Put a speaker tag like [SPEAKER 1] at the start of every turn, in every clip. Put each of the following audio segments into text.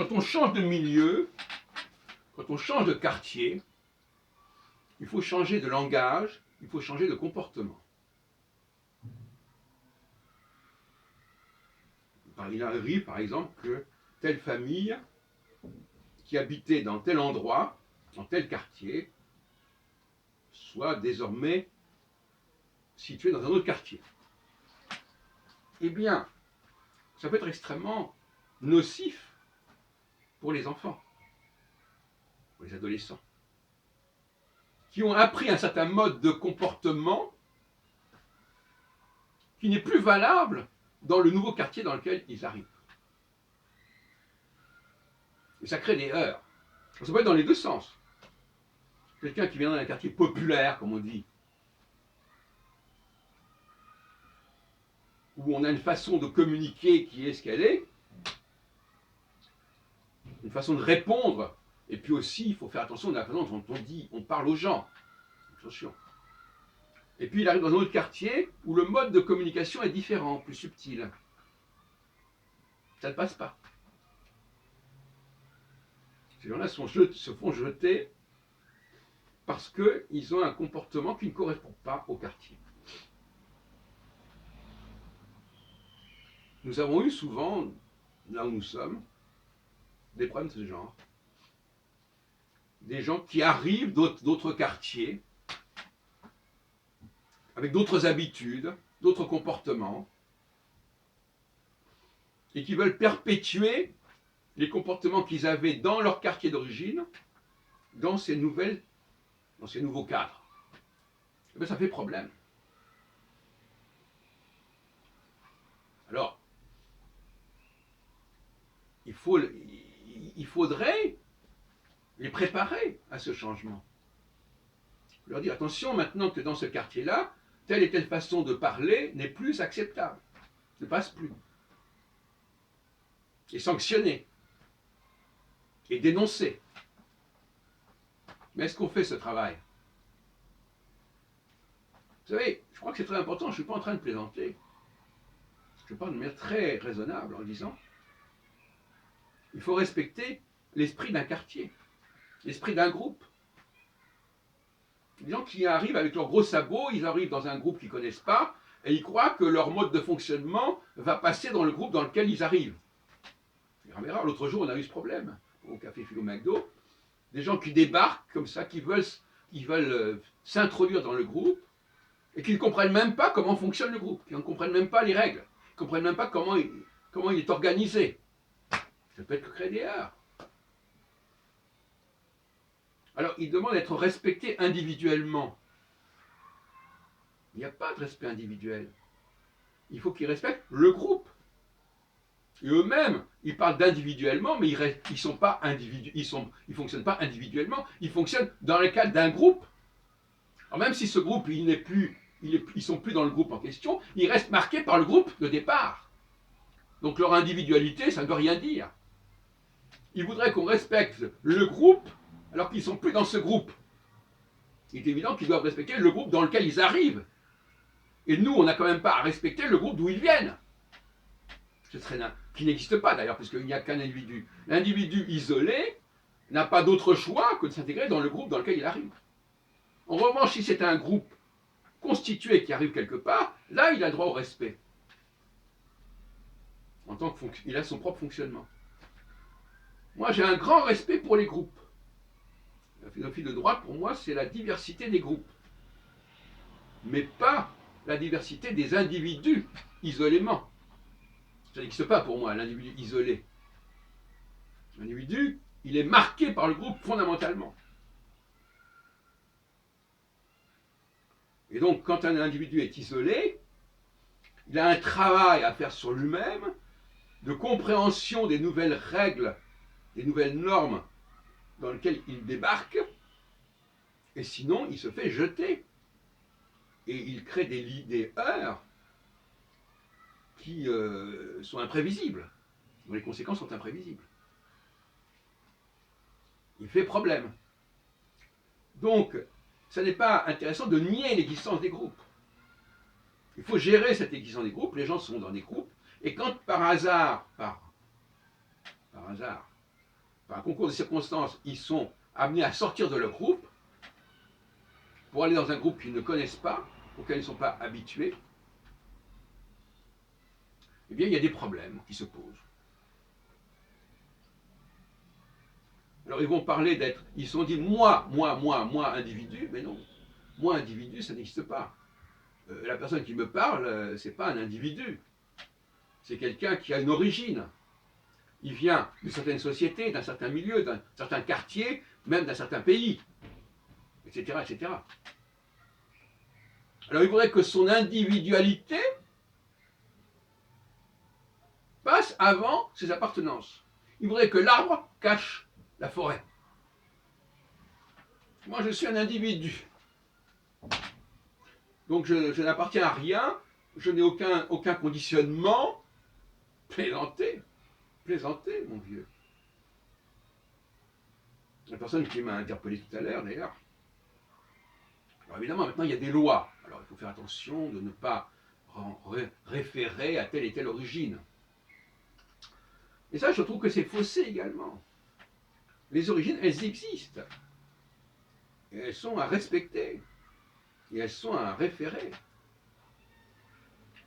[SPEAKER 1] quand on change de milieu, quand on change de quartier, il faut changer de langage, il faut changer de comportement. Il arrive, par exemple, que telle famille qui habitait dans tel endroit, dans tel quartier, soit désormais située dans un autre quartier. Eh bien, ça peut être extrêmement nocif pour les enfants, pour les adolescents, qui ont appris un certain mode de comportement qui n'est plus valable dans le nouveau quartier dans lequel ils arrivent. Et ça crée des heurts. Ça peut être dans les deux sens. Quelqu'un qui vient d'un quartier populaire, comme on dit, où on a une façon de communiquer qui est ce qu'elle est, une façon de répondre, et puis aussi, il faut faire attention à la façon dont on dit, on parle aux gens. Attention. Et puis il arrive dans un autre quartier où le mode de communication est différent, plus subtil. Ça ne passe pas. Ces gens-là se font jeter parce qu'ils ont un comportement qui ne correspond pas au quartier. Nous avons eu souvent, là où nous sommes, des problèmes de ce genre. Des gens qui arrivent d'autres quartiers, avec d'autres habitudes, d'autres comportements, et qui veulent perpétuer les comportements qu'ils avaient dans leur quartier d'origine, dans ces nouveaux cadres. Et bien, ça fait problème. Alors, il faudrait les préparer à ce changement. Leur dire, attention, maintenant que dans ce quartier-là, telle et telle façon de parler n'est plus acceptable, ne passe plus. Et sanctionner, et dénoncer. Mais est-ce qu'on fait ce travail? Vous savez, je crois que c'est très important, je ne suis pas en train de plaisanter. Je parle de manière très raisonnable en disant, il faut respecter l'esprit d'un quartier, l'esprit d'un groupe. Les gens qui arrivent avec leurs gros sabots, ils arrivent dans un groupe qu'ils ne connaissent pas, et ils croient que leur mode de fonctionnement va passer dans le groupe dans lequel ils arrivent. L'autre jour, on a eu ce problème au Café Philo McDo. Des gens qui débarquent comme ça, qui veulent s'introduire dans le groupe, et qui ne comprennent même pas comment fonctionne le groupe, qui ne comprennent même pas les règles, qui ne comprennent même pas comment il est organisé. Ça peut être créer des heurts. Alors, ils demandent d'être respectés individuellement. Il n'y a pas de respect individuel. Il faut qu'ils respectent le groupe. Et eux-mêmes, ils parlent d'individuellement, mais ils ne fonctionnent pas individuellement, ils fonctionnent dans le cadre d'un groupe. Alors même si ce groupe, ils ne sont plus dans le groupe en question, ils restent marqués par le groupe de départ. Donc leur individualité, ça ne veut rien dire. Ils voudraient qu'on respecte le groupe, alors qu'ils ne sont plus dans ce groupe. Il est évident qu'ils doivent respecter le groupe dans lequel ils arrivent. Et nous, on n'a quand même pas à respecter le groupe d'où ils viennent. Ce serait qui n'existe pas d'ailleurs, puisqu'il n'y a qu'un individu. L'individu isolé n'a pas d'autre choix que de s'intégrer dans le groupe dans lequel il arrive. En revanche, si c'est un groupe constitué qui arrive quelque part, là, il a droit au respect. En tant qu'il a son propre fonctionnement. Moi, j'ai un grand respect pour les groupes. La philosophie de droite, pour moi, c'est la diversité des groupes. Mais pas la diversité des individus isolément. Ça n'existe pas pour moi, l'individu isolé. L'individu, il est marqué par le groupe fondamentalement. Et donc, quand un individu est isolé, il a un travail à faire sur lui-même, de compréhension des nouvelles règles, des nouvelles normes dans lesquelles il débarque, et sinon, il se fait jeter. Et il crée des heurts qui sont imprévisibles, dont les conséquences sont imprévisibles. Il fait problème. Donc, ça n'est pas intéressant de nier l'existence des groupes. Il faut gérer cette existence des groupes, les gens sont dans des groupes, et quand par hasard, par un concours de circonstances, ils sont amenés à sortir de leur groupe pour aller dans un groupe qu'ils ne connaissent pas, auquel ils ne sont pas habitués, eh bien, il y a des problèmes qui se posent. Alors, ils vont parler d'être, ils se sont dit, moi, individu, mais non. Moi, individu, ça n'existe pas. La personne qui me parle, c'est pas un individu. C'est quelqu'un qui a une origine. Il vient d'une certaine société, d'un certain milieu, d'un certain quartier, même d'un certain pays, etc., etc. Alors, il faudrait que son individualité passe avant ses appartenances. Il faudrait que l'arbre cache la forêt. Moi, je suis un individu. Donc, je n'appartiens à rien, je n'ai aucun conditionnement. Plaisanter, mon vieux. La personne qui m'a interpellé tout à l'heure, d'ailleurs. Alors, évidemment, maintenant, il y a des lois. Alors, il faut faire attention de ne pas référer à telle et telle origine. Et ça, je trouve que c'est faussé également. Les origines, elles existent. Et elles sont à respecter. Et elles sont à référer.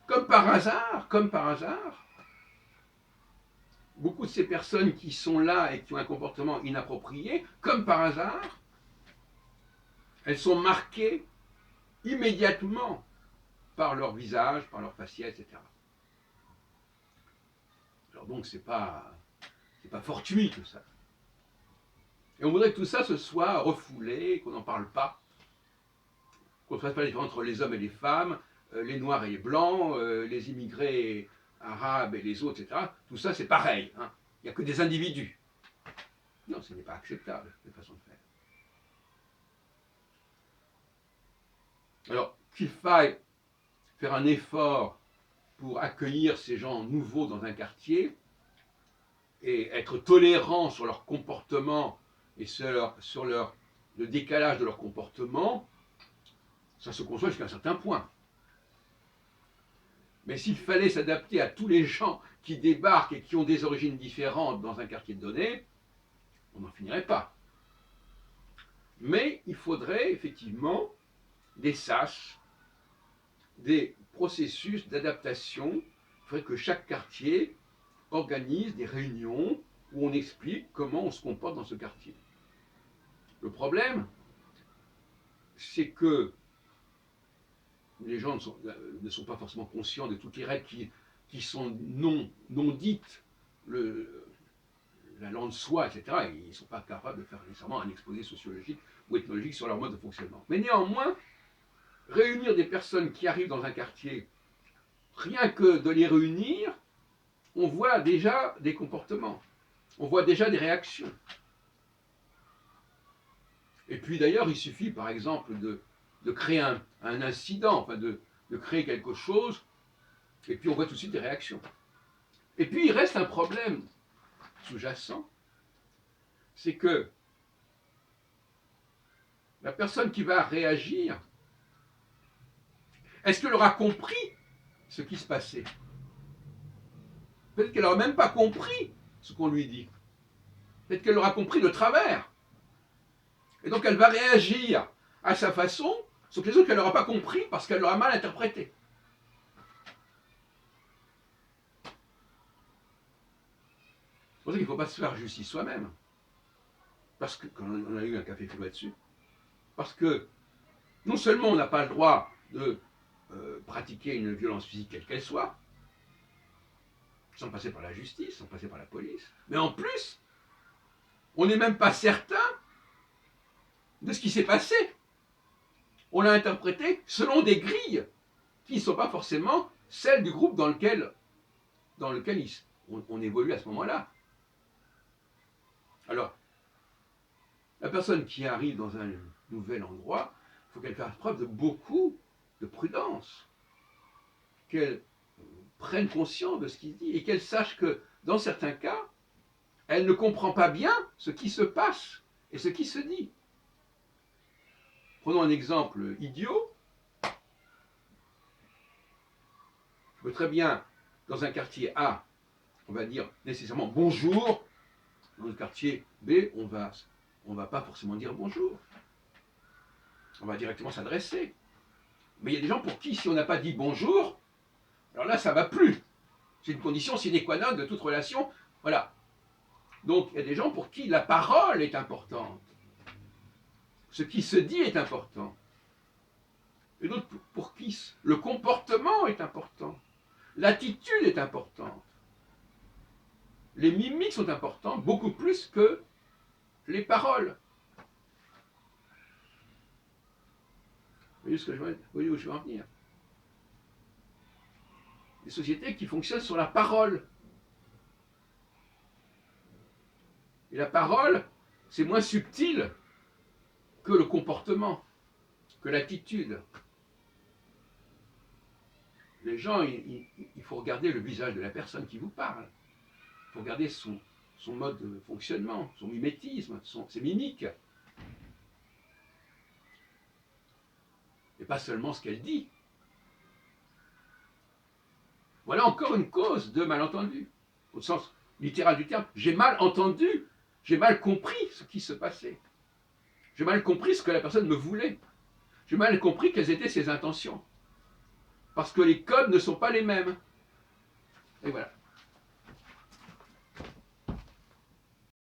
[SPEAKER 1] Comme par hasard, beaucoup de ces personnes qui sont là et qui ont un comportement inapproprié, comme par hasard, elles sont marquées immédiatement par leur visage, par leur faciès, etc. Alors donc, c'est pas fortuit tout ça. Et on voudrait que tout ça se soit refoulé, qu'on n'en parle pas, qu'on ne fasse pas la différence entre les hommes et les femmes, les noirs et les blancs, les immigrés arabes et les autres, etc. Tout ça, c'est pareil. Hein. Il n'y a que des individus. Non, ce n'est pas acceptable, cette façon de faire. Alors, qu'il faille faire un effort pour accueillir ces gens nouveaux dans un quartier et être tolérant sur leur comportement et sur le décalage de leur comportement, ça se conçoit jusqu'à un certain point. Mais s'il fallait s'adapter à tous les gens qui débarquent et qui ont des origines différentes dans un quartier donné, on n'en finirait pas. Mais il faudrait effectivement des sas, des processus d'adaptation. Il faudrait que chaque quartier organise des réunions où on explique comment on se comporte dans ce quartier. Le problème, c'est que les gens ne sont pas forcément conscients de toutes les règles qui sont non dites, la langue soi, etc. Et ils ne sont pas capables de faire nécessairement un exposé sociologique ou ethnologique sur leur mode de fonctionnement. Mais néanmoins, réunir des personnes qui arrivent dans un quartier, rien que de les réunir, on voit déjà des comportements, on voit déjà des réactions. Et puis d'ailleurs, il suffit par exemple de créer un incident, enfin de créer quelque chose, et puis on voit tout de suite des réactions. Et puis il reste un problème sous-jacent, c'est que la personne qui va réagir, est-ce qu'elle aura compris ce qui se passait? Peut-être qu'elle n'aura même pas compris ce qu'on lui dit. Peut-être qu'elle aura compris de travers. Et donc elle va réagir à sa façon, sauf que les autres, elle n'aura pas compris parce qu'elle l'aura mal interprété. C'est pour ça qu'il ne faut pas se faire justice soi-même. Parce que, quand on a eu un café fou là-dessus, parce que non seulement on n'a pas le droit de pratiquer une violence physique quelle qu'elle soit, sans passer par la justice, sans passer par la police, mais en plus, on n'est même pas certain de ce qui s'est passé. On l'a interprété selon des grilles qui ne sont pas forcément celles du groupe dans lequel on évolue à ce moment-là. Alors, la personne qui arrive dans un nouvel endroit, il faut qu'elle fasse preuve de beaucoup de prudence, qu'elle prenne conscience de ce qui se dit et qu'elle sache que, dans certains cas, elle ne comprend pas bien ce qui se passe et ce qui se dit. Prenons un exemple idiot. Je peux très bien, dans un quartier A, on va dire nécessairement bonjour, Dans le quartier B, on va pas forcément dire bonjour. On va directement s'adresser. Mais il y a des gens pour qui, si on n'a pas dit bonjour, alors là, ça ne va plus. C'est une condition sine qua non de toute relation. Voilà. Donc, il y a des gens pour qui la parole est importante. Ce qui se dit est important. Et d'autres pour qui le comportement est important. L'attitude est importante. Les mimiques sont importantes, beaucoup plus que les paroles. Vous voyez où je veux en venir? Des sociétés qui fonctionnent sur la parole. Et la parole, c'est moins subtil que le comportement, que l'attitude. Les gens, il faut regarder le visage de la personne qui vous parle. Il faut regarder son mode de fonctionnement, son mimétisme, ses mimiques. Et pas seulement ce qu'elle dit. Voilà encore une cause de malentendu, au sens littéral du terme. J'ai mal entendu, j'ai mal compris ce qui se passait. J'ai mal compris ce que la personne me voulait. J'ai mal compris quelles étaient ses intentions. Parce que les codes ne sont pas les mêmes. Et voilà.